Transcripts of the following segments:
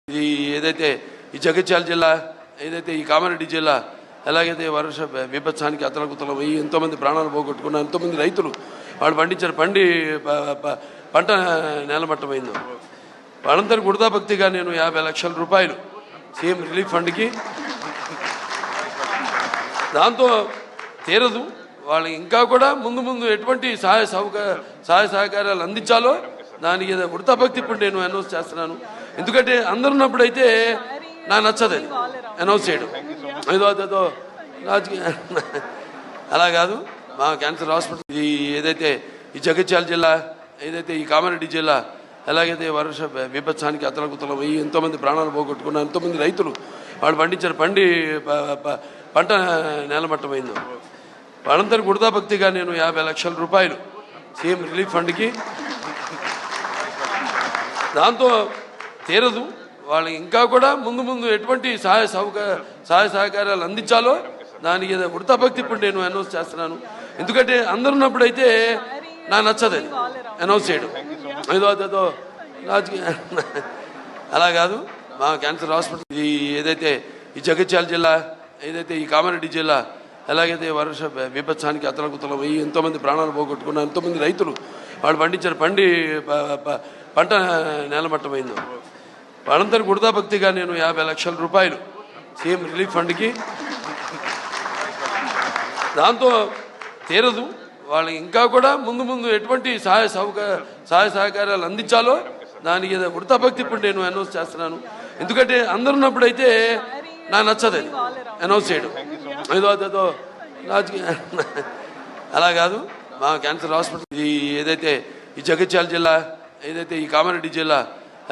ఇది ఏదైతే ఈ జగిత్యాల జిల్లా, ఏదైతే ఈ కామారెడ్డి జిల్లా, ఎలాగైతే వర్ష విపత్సానికి అతలకుతలం అయ్యి ఎంతోమంది ప్రాణాలు పోగొట్టుకున్న ఎంతోమంది రైతులు వాళ్ళు పండించిన పంట నేలమట్టమైందో వాళ్ళందరికీ వృధాభక్తిగా నేను 50 లక్షల రూపాయలు సీఎం రిలీఫ్ ఫండ్కి, దాంతో తీరదు వాళ్ళకి ఇంకా కూడా ముందు ఎటువంటి సహాయ సహకారాలు అందించాలో దానికి వృధాభక్తి ఇప్పుడు నేను అనౌన్స్ చేస్తున్నాను. ఎందుకంటే అందరు ఉన్నప్పుడైతే నాకు నచ్చదు అది అనౌన్స్ చేయడం, ఏదో రాజకీయ అలా కాదు. మా క్యాన్సర్ హాస్పిటల్ ఏదైతే ఈ జగిత్యాల జిల్లా, ఏదైతే ఈ కామారెడ్డి జిల్లా, ఎలాగైతే వర్ష విపత్సానికి అతలకుతలం అయ్యి ఎంతోమంది ప్రాణాలు పోగొట్టుకున్న ఎంతోమంది రైతులు వాళ్ళు పండించిన పంట నేలమట్టమైందో వాళ్ళందరికీ వృధాభక్తిగా నేను 50 లక్షల రూపాయలు సీఎం రిలీఫ్ ఫండ్కి, దాంతో తీరదు వాళ్ళకి ఇంకా కూడా ముందు ఎటువంటి సహాయ సహకారాలు అందించాలో దానికి వృధాభక్తి ఇప్పుడు నేను అనౌన్స్ చేస్తున్నాను. ఎందుకంటే అందరు ఉన్నప్పుడైతే నాకు నచ్చదు అది అనౌన్స్ చేయడం, ఏదో రాజకీయ అలా కాదు. మా క్యాన్సర్ హాస్పిటల్ ఏదైతే ఈ జగిత్యాల జిల్లా, ఏదైతే ఈ కామారెడ్డి జిల్లా, ఎలాగైతే వర్ష విపత్సానికి అతలకుతలం అయ్యి ఎంతోమంది ప్రాణాలు పోగొట్టుకున్న ఎంతోమంది రైతులు వాళ్ళు పండించిన పంట నేలమట్టమైందో వాళ్ళందరికీ వృధాభక్తిగా నేను 50 లక్షల రూపాయలు సీఎం రిలీఫ్ ఫండ్కి, దాంతో తీరదు వాళ్ళకి ఇంకా కూడా ముందు ఎటువంటి సహాయ సహకారాలు అందించాలో దానికి వృధాభక్తి ఇప్పుడు నేను అనౌన్స్ చేస్తున్నాను. ఎందుకంటే అందరు ఉన్నప్పుడైతే నాకు నచ్చదు అది అనౌన్స్ చేయడం, ఏదో రాజకీయ అలా కాదు. మా క్యాన్సర్ హాస్పిటల్ ఏదైతే ఈ జగిత్యాల జిల్లా, ఏదైతే ఈ కామారెడ్డి జిల్లా,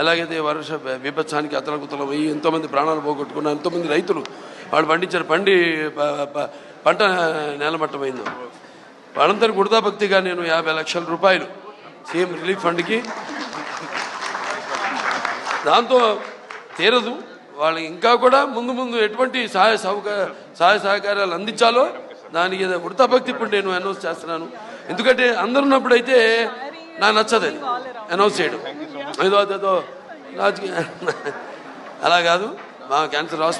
ఎలాగైతే వర్ష విపత్సానికి అతలకుతలం అయ్యి ఎంతోమంది ప్రాణాలు పోగొట్టుకున్న ఎంతోమంది రైతులు వాళ్ళు పండించిన పంట నేలమట్టమైందో వాళ్ళందరికీ వృధాభక్తిగా నేను 50 లక్షల రూపాయలు సీఎం రిలీఫ్ ఫండ్కి, దాంతో తీరదు వాళ్ళకి ఇంకా కూడా ముందు ఎటువంటి సహాయ సహకారాలు అందించాలో దానికి వృధాభక్తి ఇప్పుడు నేను అనౌన్స్ చేస్తున్నాను. ఎందుకంటే అందరు ఉన్నప్పుడైతే నాకు నచ్చదు అది అనౌన్స్ చేయడం, ఏదో రాజకీయ అలా కాదు. మా క్యాన్సర్ హాస్పిటల్